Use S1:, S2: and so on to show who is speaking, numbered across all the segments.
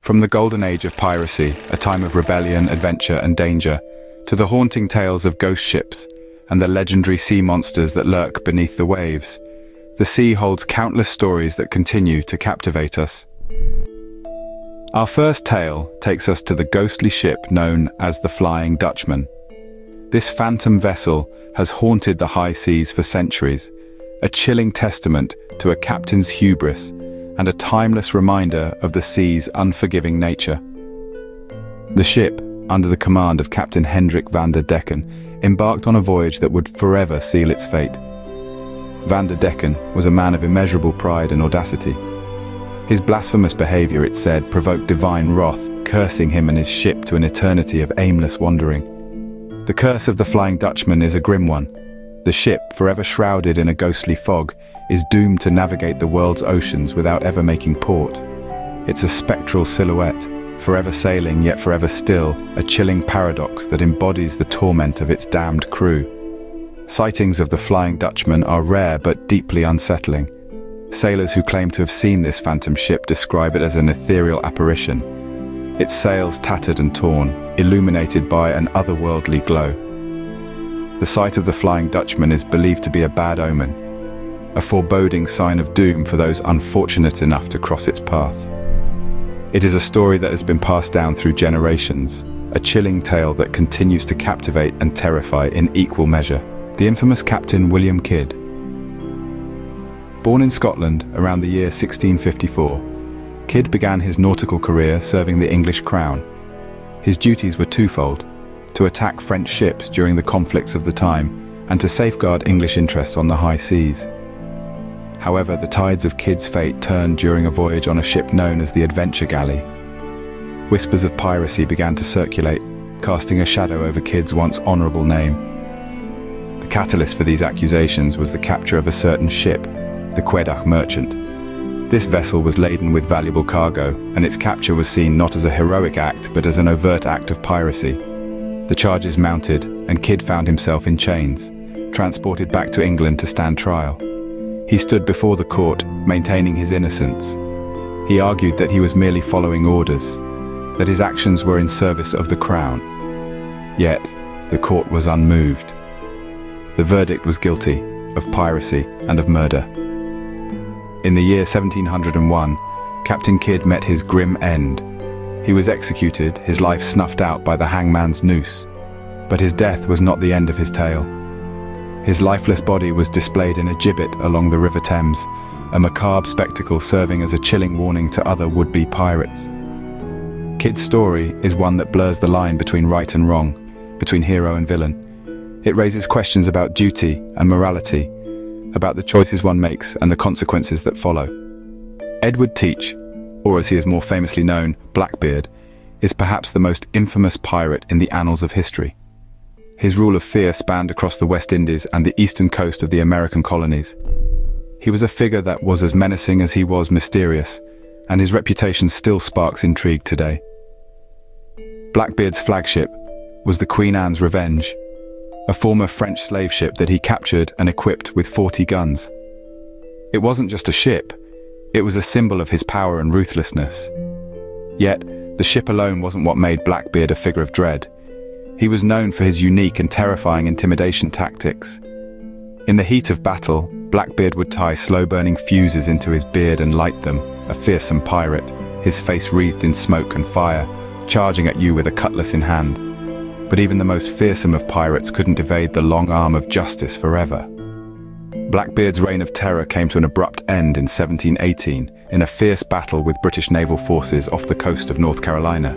S1: From the golden age of piracy, a time of rebellion, adventure, and danger, to the haunting tales of ghost ships and the legendary sea monsters that lurk beneath the waves, the sea holds countless stories that continue to captivate us. Our first tale takes us to the ghostly ship known as the Flying Dutchman. This phantom vessel has haunted the high seas for centuries, a chilling testament to a captain's hubris and a timeless reminder of the sea's unforgiving nature. The ship, under the command of Captain Hendrik van der Decken, embarked on a voyage that would forever seal its fate. Van der Decken was a man of immeasurable pride and audacity. His blasphemous behavior, it said, provoked divine wrath, cursing him and his ship to an eternity of aimless wandering. The curse of the Flying Dutchman is a grim one. The ship, forever shrouded in a ghostly fog, is doomed to navigate the world's oceans without ever making port. It's a spectral silhouette, forever sailing yet forever still, a chilling paradox that embodies the torment of its damned crew. Sightings of the Flying Dutchman are rare but deeply unsettling. Sailors who claim to have seen this phantom ship describe it as an ethereal apparition, its sails tattered and torn, illuminated by an otherworldly glow. The sight of the Flying Dutchman is believed to be a bad omen, a foreboding sign of doom for those unfortunate enough to cross its path. It is a story that has been passed down through generations, a chilling tale that continues to captivate and terrify in equal measure. The infamous Captain William Kidd. Born in Scotland around the year 1654, Kidd began his nautical career serving the English crown. His duties were twofold: to attack French ships during the conflicts of the time, and to safeguard English interests on the high seas. However, the tides of Kidd's fate turned during a voyage on a ship known as the Adventure Galley. Whispers of piracy began to circulate, casting a shadow over Kidd's once honourable name. The catalyst for these accusations was the capture of a certain ship, the Quedagh Merchant. This vessel was laden with valuable cargo, and its capture was seen not as a heroic act but as an overt act of piracy. The charges mounted, and Kidd found himself in chains, transported back to England to stand trial. He stood before the court, maintaining his innocence. He argued that he was merely following orders, that his actions were in service of the crown. Yet, the court was unmoved. The verdict was guilty of piracy and of murder. In the year 1701, Captain Kidd met his grim end. He was executed, his life snuffed out by the hangman's noose. But his death was not the end of his tale. His lifeless body was displayed in a gibbet along the River Thames, a macabre spectacle serving as a chilling warning to other would-be pirates. Kidd's story is one that blurs the line between right and wrong, between hero and villain. It raises questions about duty and morality, about the choices one makes and the consequences that follow. Edward Teach, or as he is more famously known, Blackbeard, is perhaps the most infamous pirate in the annals of history. His rule of fear spanned across the West Indies and the eastern coast of the American colonies. He was a figure that was as menacing as he was mysterious, and his reputation still sparks intrigue today. Blackbeard's flagship was the Queen Anne's Revenge, a former French slave ship that he captured and equipped with 40 guns. It wasn't just a ship, it was a symbol of his power and ruthlessness. Yet, the ship alone wasn't what made Blackbeard a figure of dread. He was known for his unique and terrifying intimidation tactics. In the heat of battle, Blackbeard would tie slow-burning fuses into his beard and light them, a fearsome pirate, his face wreathed in smoke and fire, charging at you with a cutlass in hand. But even the most fearsome of pirates couldn't evade the long arm of justice forever. Blackbeard's reign of terror came to an abrupt end in 1718 in a fierce battle with British naval forces off the coast of North Carolina.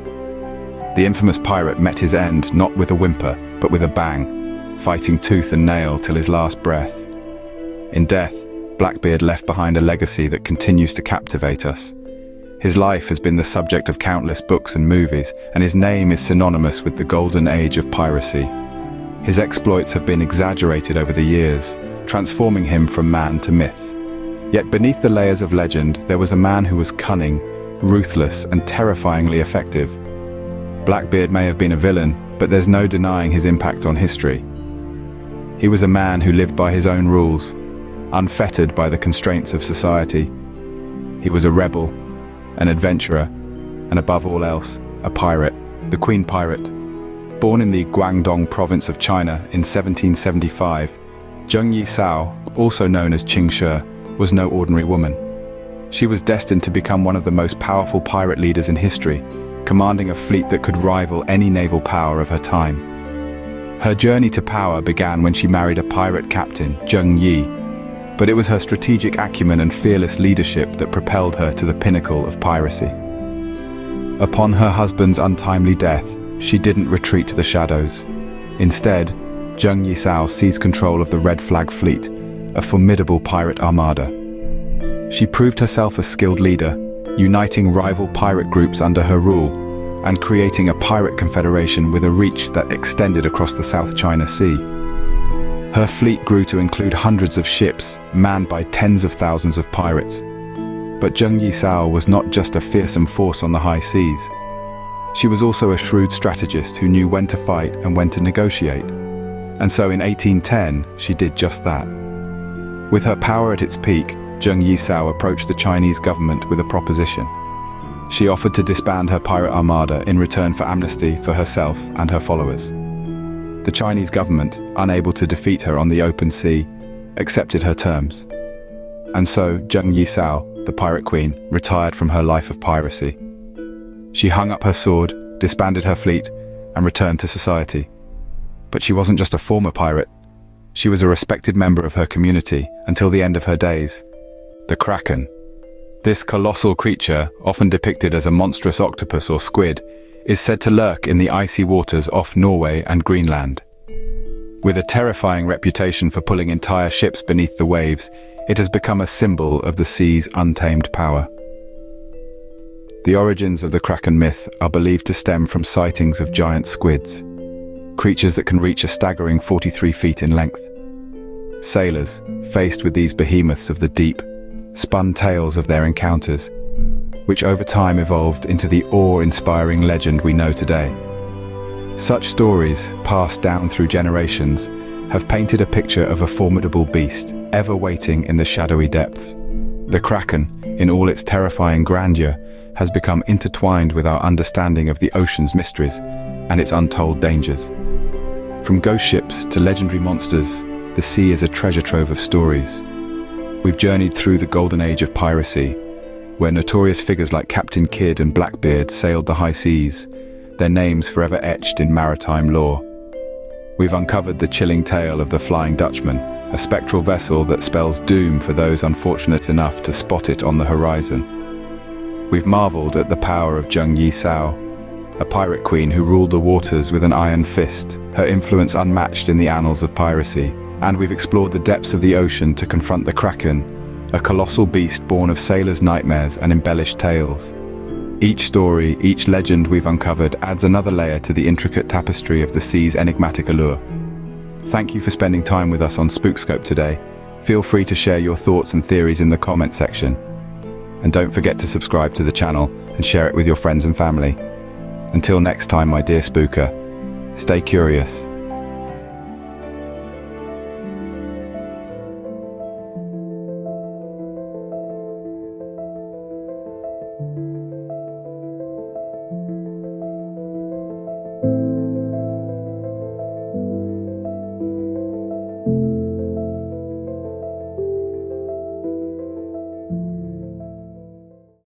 S1: The infamous pirate met his end not with a whimper, but with a bang, fighting tooth and nail till his last breath. In death, Blackbeard left behind a legacy that continues to captivate us. His life has been the subject of countless books and movies, and his name is synonymous with the golden age of piracy. His exploits have been exaggerated over the years, transforming him from man to myth. Yet beneath the layers of legend, there was a man who was cunning, ruthless, and terrifyingly effective. Blackbeard may have been a villain, but there's no denying his impact on history. He was a man who lived by his own rules, unfettered by the constraints of society. He was a rebel, an adventurer, and above all else, a pirate, the Queen Pirate. Born in the Guangdong province of China in 1775, Zheng Yisao, also known as Qing Shi, was no ordinary woman. She was destined to become one of the most powerful pirate leaders in history, commanding a fleet that could rival any naval power of her time. Her journey to power began when she married a pirate captain, Zheng Yi, but it was her strategic acumen and fearless leadership that propelled her to the pinnacle of piracy. Upon her husband's untimely death, she didn't retreat to the shadows. Instead, Zheng Yisao seized control of the Red Flag Fleet, a formidable pirate armada. She proved herself a skilled leader, uniting rival pirate groups under her rule, and creating a pirate confederation with a reach that extended across the South China Sea. Her fleet grew to include hundreds of ships, manned by tens of thousands of pirates. But Zheng Yisao was not just a fearsome force on the high seas. She was also a shrewd strategist who knew when to fight and when to negotiate. And so in 1810, she did just that. With her power at its peak, Zheng Yisao approached the Chinese government with a proposition. She offered to disband her pirate armada in return for amnesty for herself and her followers. The Chinese government, unable to defeat her on the open sea, accepted her terms. And so Zheng Yisao, the Pirate Queen, retired from her life of piracy. She hung up her sword, disbanded her fleet, and returned to society. But she wasn't just a former pirate. She was a respected member of her community until the end of her days. The Kraken. This colossal creature, often depicted as a monstrous octopus or squid, is said to lurk in the icy waters off Norway and Greenland. With a terrifying reputation for pulling entire ships beneath the waves, it has become a symbol of the sea's untamed power. The origins of the Kraken myth are believed to stem from sightings of giant squids, creatures that can reach a staggering 43 feet in length. Sailors, faced with these behemoths of the deep, spun tales of their encounters, which over time evolved into the awe-inspiring legend we know today. Such stories, passed down through generations, have painted a picture of a formidable beast, ever waiting in the shadowy depths. The Kraken, in all its terrifying grandeur, has become intertwined with our understanding of the ocean's mysteries and its untold dangers. From ghost ships to legendary monsters, the sea is a treasure trove of stories. We've journeyed through the golden age of piracy, where notorious figures like Captain Kidd and Blackbeard sailed the high seas, their names forever etched in maritime lore. We've uncovered the chilling tale of the Flying Dutchman, a spectral vessel that spells doom for those unfortunate enough to spot it on the horizon. We've marveled at the power of Zheng Yisao, a pirate queen who ruled the waters with an iron fist, her influence unmatched in the annals of piracy. And we've explored the depths of the ocean to confront the Kraken, a colossal beast born of sailors' nightmares and embellished tales. Each story, each legend we've uncovered adds another layer to the intricate tapestry of the sea's enigmatic allure. Thank you for spending time with us on Spookscope today. Feel free to share your thoughts and theories in the comment section. And don't forget to subscribe to the channel and share it with your friends and family. Until next time, my dear spooker, stay curious.